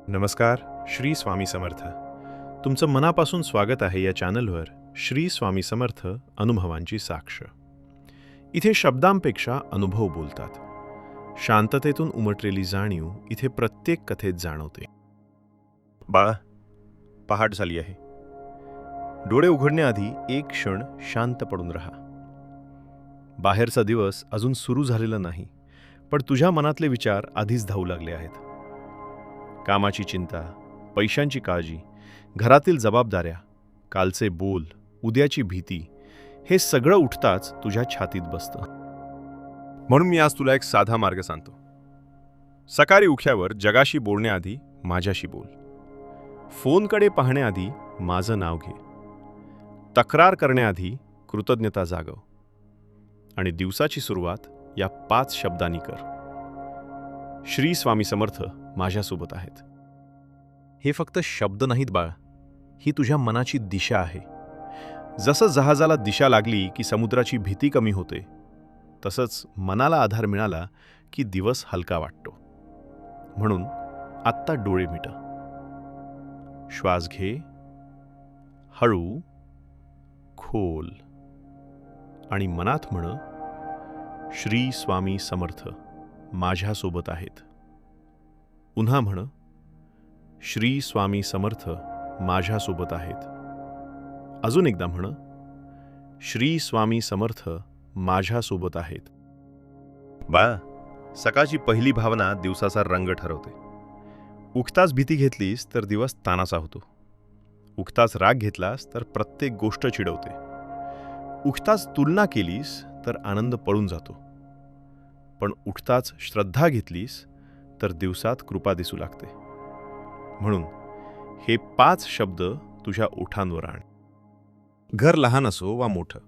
नमस्कार. श्री स्वामी समर्थ. तुमचं मनापासून स्वागत आहे या चॅनलवर श्री स्वामी समर्थ अनुभवांची साक्ष. इथे शब्दांपेक्षा अनुभव बोलतात. शांततेतून उमटलेली जाणीव इथे प्रत्येक कथेत जाणवते. बाळा, पहाट झाली आहे. डोळे उघडण्याआधी एक क्षण शांत पडून राहा. बाहेरचा दिवस अजून सुरू झालेला नाही, पण तुझ्या मनातले विचार आधीच धावू लागले आहेत. कामाची चिंता, पैशांची काळजी, घरातील जबाबदाऱ्या, कालचे बोल, उद्याची भीती, हे सगळं उठताच तुझ्या छातीत बसतं. म्हणून मी आज तुला एक साधा मार्ग सांगतो. सकाळी उठल्यावर जगाशी बोलण्याआधी माझ्याशी बोल. फोनकडे पाहण्याआधी माझं नाव घे. तक्रार करण्याआधी कृतज्ञता जागव. आणि दिवसाची सुरुवात या 5 शब्दांनी कर. श्री स्वामी समर्थ माझ्यासोबत आहेत. हे फक्त शब्द नाहीत बाळा, ही तुझ्या मनाची दिशा आहे. जसं जहाजाला दिशा लागली की समुद्राची भीती कमी होते, तसंच मनाला आधार मिळाला की दिवस हलका वाटतो. म्हणून आत्ता डोळे मिटा. श्वास घे, हळू, खोल, आणि मनात म्हण, श्री स्वामी समर्थ माझ्यासोबत आहेत. पुन्हा म्हण, श्री स्वामी समर्थ माझ्यासोबत आहेत. अजून एकदा म्हण, श्री स्वामी समर्थ माझ्यासोबत आहेत. बाळा, सकाळची पहिली भावना दिवसाचा रंग ठरवते. उठताच भीती घेतलीस तर दिवस तानाचा होतो. उठताच राग घेतलास तर प्रत्येक गोष्ट चिडवते. उठताच तुलना केलीस तर आनंद पळून जातो. पण उठताच श्रद्धा घेतलीस तर दिवसात कृपा दिसू लागते. म्हणून हे 5 शब्द तुझ्या ओठांवर आण. घर लहान असो वा मोठं,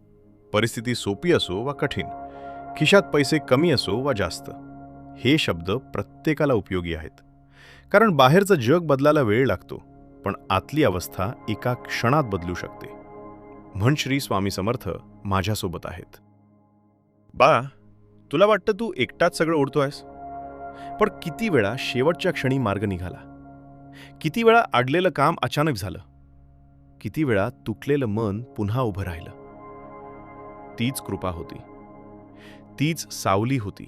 परिस्थिती सोपी असो वा कठीण, खिशात पैसे कमी असो वा जास्त, हे शब्द प्रत्येकाला उपयोगी आहेत. कारण बाहेरचं जग बदलायला वेळ लागतो, पण आतली अवस्था एका क्षणात बदलू शकते. म्हण, श्री स्वामी समर्थ माझ्यासोबत आहेत. बाळा, तुला वाटतं तू एकटाच सगळं ओढतोयस, पण किती वेळा शेवटच्या क्षणी मार्ग निघाला. किती वेळा अडलेलं काम अचानक झालं. किती वेळा तुटलेलं मन पुन्हा उभं राहिलं. तीच कृपा होती, तीच सावली होती,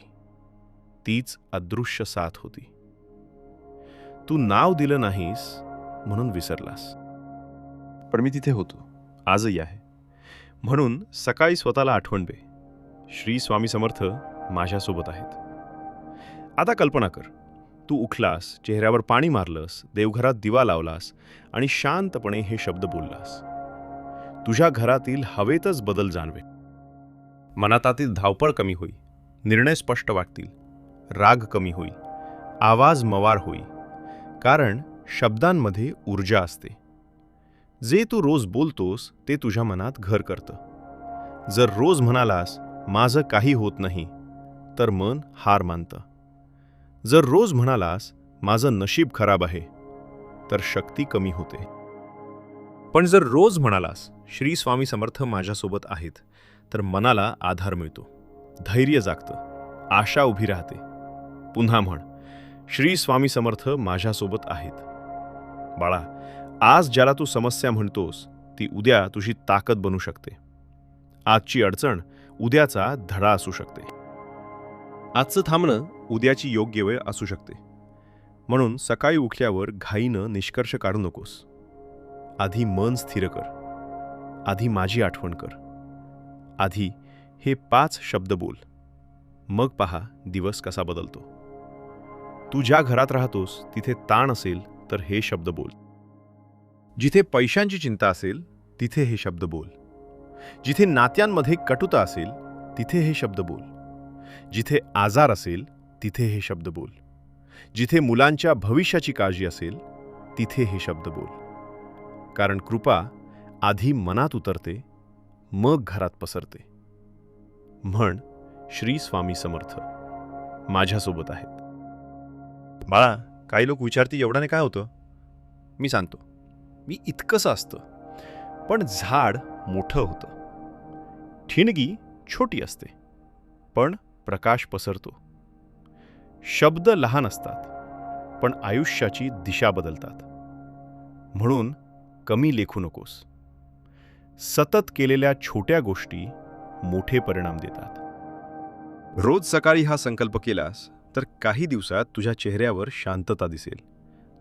तीच अदृश्य साथ होती. तू नाव दिलं नाहीस म्हणून विसरलास, पण मी तिथे होतो, आजही आहे. म्हणून सकाळी स्वतःला आठवण दे, श्री स्वामी समर्थ माझ्यासोबत आहेत. आता कल्पना कर, तू उठलास, चेहऱ्यावर पाणी मारलंस, देवघरात दिवा लावलास आणि शांतपणे हे शब्द बोललास. तुझ्या घरातील हवेतच बदल जाणवेल. मनातातील धावपळ कमी होईल, निर्णय स्पष्ट वाटतील, राग कमी होईल, आवाज मवार होईल. कारण शब्दांमध्ये ऊर्जा असते. जे तू रोज बोलतोस ते तुझ्या मनात घर करतं. जर रोज म्हणालास, माझं काही होत नाही, तर मन हार मानतं. जर रोज म्हणालास, माझं नशीब खराब आहे, तर शक्ती कमी होते. पण जर रोज म्हणालास, श्री स्वामी समर्थ माझ्यासोबत आहेत, तर मनाला आधार मिळतो, धैर्य जागतं, आशा उभी राहते. पुन्हा म्हण, श्री स्वामी समर्थ माझ्यासोबत आहेत. बाळा, आज ज्याला तू समस्या म्हणतोस, ती उद्या तुझी ताकद बनू शकते. आजची अडचण उद्याचा धडा असू शकते. आजचं थांबणं उद्याची योग्य वेळ असू शकते. म्हणून सकाळी उठल्यावर घाईनं निष्कर्ष काढू नकोस. आधी मन स्थिर कर. आधी माझी आठवण कर. आधी हे 5 शब्द बोल. मग पहा दिवस कसा बदलतो. तू ज्या घरात राहतोस तिथे ताण असेल तर हे शब्द बोल. जिथे पैशांची चिंता असेल तिथे हे शब्द बोल. जिथे नात्यांमध्ये कटुता असेल तिथे हे शब्द बोल. जिथे आजार असेल तिथे हे शब्द बोल. जिथे मुलांच्या भविष्याची काळजी असेल तिथे हे शब्द बोल. कारण कृपा आधी मनात उतरते, मग घरात पसरते. म्हण, श्री स्वामी समर्थ माझ्यासोबत आहेत. बाळा, काही लोक विचारतील एवढ्याने काय होतं. मी सांगतो, मी इतकंसं असतं, पण झाड मोठं होतं. ठिणगी छोटी असते, पण प्रकाश पसरतो. शब्द लहान असतात, पण आयुष्याची दिशा बदलतात. म्हणून कमी लेखू नकोस. सतत केलेल्या छोट्या गोष्टी मोठे परिणाम देतात. रोज सकाळी हा संकल्प केलास तर काही दिवसात तुझ्या चेहऱ्यावर शांतता दिसेल,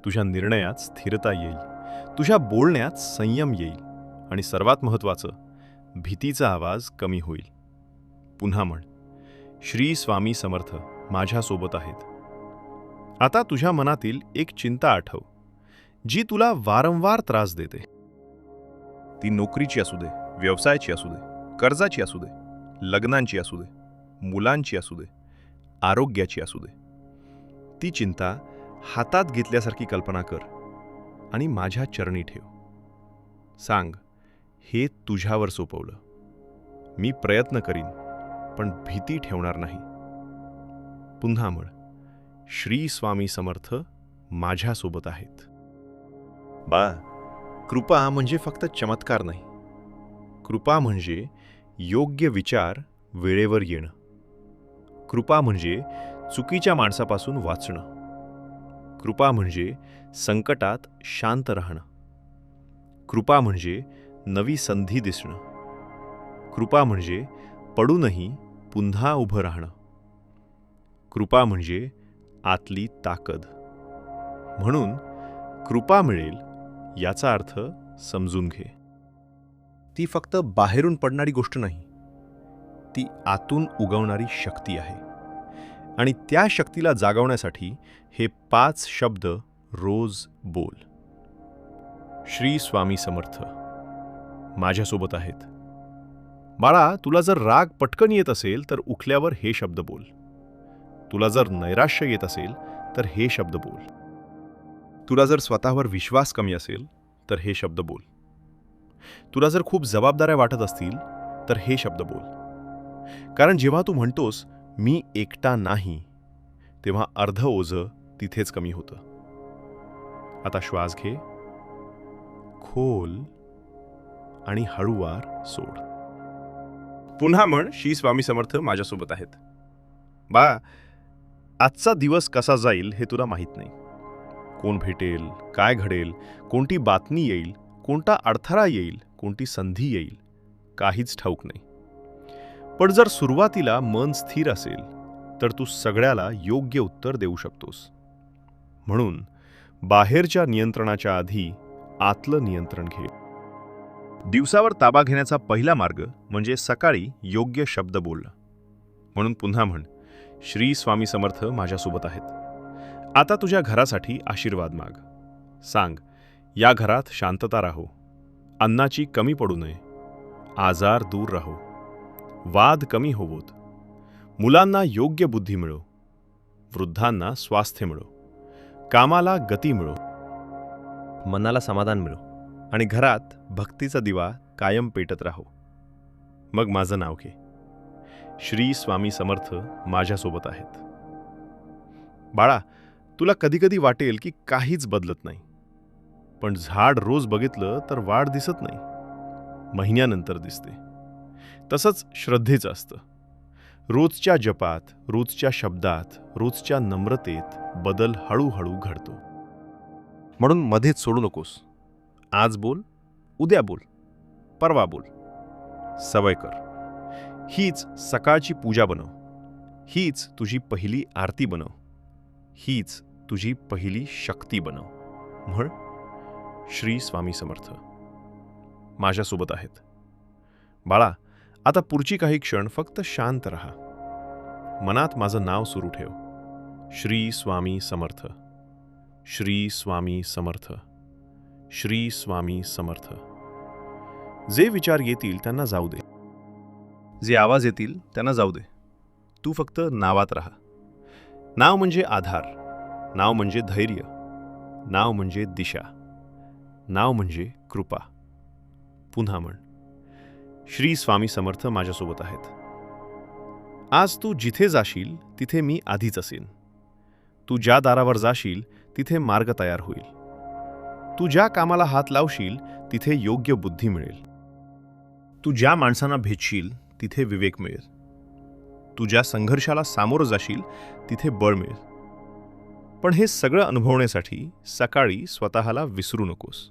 तुझ्या निर्णयात स्थिरता येईल, तुझ्या बोलण्यात संयम येईल आणि सर्वात महत्त्वाचं, भीतीचा आवाज कमी होईल. पुन्हा म्हण, श्री स्वामी समर्थ माझ्यासोबत आहेत. आता तुझ्या मनातील एक चिंता आठव, जी तुला वारंवार त्रास देते. ती नोकरीची असू दे, व्यवसायाची असू दे, कर्जाची असू दे, लग्नांची असू दे, मुलांची असू दे, आरोग्याची असू दे. ती चिंता हातात घेतल्यासारखी कल्पना कर आणि माझ्या चरणी ठेव. सांग, हे तुझ्यावर सोपवलं. मी प्रयत्न करीन, पण भीती ठेवणार नाही. पुन्हा म्हण, श्री स्वामी समर्थ माझ्यासोबत आहेत. बा, कृपा म्हणजे फक्त चमत्कार नाही. कृपा म्हणजे योग्य विचार वेळेवर येणं. कृपा म्हणजे चुकीच्या माणसापासून वाचणं. कृपा म्हणजे संकटात शांत राहणं. कृपा म्हणजे नवी संधी दिसणं. कृपा म्हणजे पडूनही पुन्हा उभं राहणं. कृपा म्हणजे आतली ताकद. म्हणून कृपा मिळेल याचा अर्थ समजून घे. ती फक्त बाहेरून पडणारी गोष्ट नाही, ती आतून उगवणारी शक्ती आहे. आणि त्या शक्तीला जागवण्यासाठी हे 5 शब्द रोज बोल. श्री स्वामी समर्थ माझ्यासोबत आहेत. बाळा, तुला जर राग पटकन येत असेल तर उठल्यावर हे शब्द बोल. तुला जर नैराश्य येत असेल तर हे शब्द बोल. तुला जर स्वतःवर विश्वास कमी असेल तर हे शब्द बोल. तुला जर खूप जबाबदाऱ्या वाटत असतील तर हे शब्द बोल. कारण जेव्हा तू म्हणतोस मी एकटा नाही, तेव्हा अर्ध ओझं तिथेच कमी होतं. आता श्वास घे, खोल आणि हळूवार सोड. पुन्हा म्हण, श्री स्वामी समर्थ माझ्यासोबत आहेत. बा, आजचा दिवस कसा जाईल हे तुला माहीत नाही. कोण भेटेल, काय घडेल, कोणती बातमी येईल, कोणता अडथळा येईल, कोणती संधी येईल, काहीच ठाऊक नाही. पण जर सुरुवातीला मन स्थिर असेल तर तू सगळ्याला योग्य उत्तर देऊ शकतोस. म्हणून बाहेरच्या नियंत्रणाच्या आधी आतलं नियंत्रण घे. दिवसावर ताबा घेण्याचा पहिला मार्ग म्हणजे सकाळी योग्य शब्द बोलणं. म्हणून पुन्हा म्हण, श्री स्वामी समर्थ माझ्यासोबत आहेत. आता तुझ्या घरासाठी आशीर्वाद माग. सांग, या घरात शांतता राहो, अन्नाची कमी पडू नये, आजार दूर राहो, वाद कमी होवोत, मुलांना योग्य बुद्धी मिळो, वृद्धांना स्वास्थ्य मिळो, कामाला गती मिळो, मनाला समाधान मिळो आणि घरात भक्तीचा दिवा कायम पेटत राहो. मग माझं नाव घे. श्री स्वामी समर्थ माझ्यासोबत आहेत. बाळा, तुला कधीकधी वाटेल की काहीच बदलत नाही. पण झाड रोज बघितलं तर वाढ दिसत नाही, महिन्यानंतर दिसते. तसंच श्रद्धेचं असतं. रोजच्या जपात, रोजच्या शब्दात, रोजच्या नम्रतेत बदल हळूहळू घडतो. म्हणून मध्येच सोडू नकोस. आज बोल, उद्या बोल, परवा बोल. सवय कर. हीच सकाळची पूजा बनव. हीच तुझी पहिली आरती बनव. हीच तुझी पहिली शक्ती बनव. म्हण, श्री स्वामी समर्थ माझ्यासोबत आहेत. बाळा, आता पुढची काही क्षण फक्त शांत राहा. मनात माझं नाव सुरू ठेव. श्री स्वामी समर्थ, श्री स्वामी समर्थ, श्री स्वामी समर्थ. जे विचार येतील त्यांना जाऊ दे. जे आवाज येतील त्यांना जाऊ दे. तू फक्त नावात राहा. नाव म्हणजे आधार, नाव म्हणजे धैर्य, नाव म्हणजे दिशा, नाव म्हणजे कृपा. पुन्हा म्हण, श्री स्वामी समर्थ माझ्यासोबत आहेत. आज तू जिथे जाशील तिथे मी आधीच असेन. तू ज्या दारावर जाशील तिथे मार्ग तयार होईल. तू ज्या कामाला हात लावशील तिथे योग्य बुद्धी मिळेल. तू ज्या माणसांना भेटशील तिथे विवेक मिळेल. तू ज्या संघर्षाला सामोरं जाशील तिथे बळ मिळेल. पण हे सगळं अनुभवण्यासाठी सकाळी स्वतःला विसरू नकोस.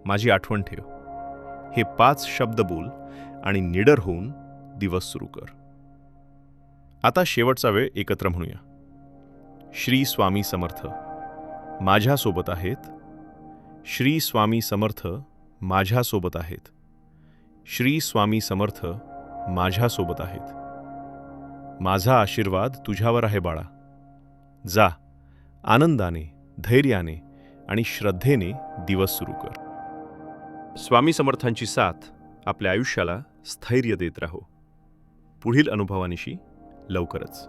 माझी आठवण ठेव. हे 5 शब्द बोल आणि निडर होऊन दिवस सुरू कर. आता शेवटचा वेळ एकत्र म्हणूया. श्री स्वामी समर्थ माझ्यासोबत आहेत. श्री स्वामी समर्थ माझ्यासोबत आहेत. श्री स्वामी समर्थ माझ्यासोबत आहेत. माझा आशीर्वाद तुझ्यावर आहे बाळा. जा, आनंदाने, धैर्याने आणि श्रद्धेने दिवस सुरू कर. स्वामी समर्थांची साथ आपल्या आयुष्याला स्थैर्य देत राहो. पुढील अनुभवानिशी लवकरच.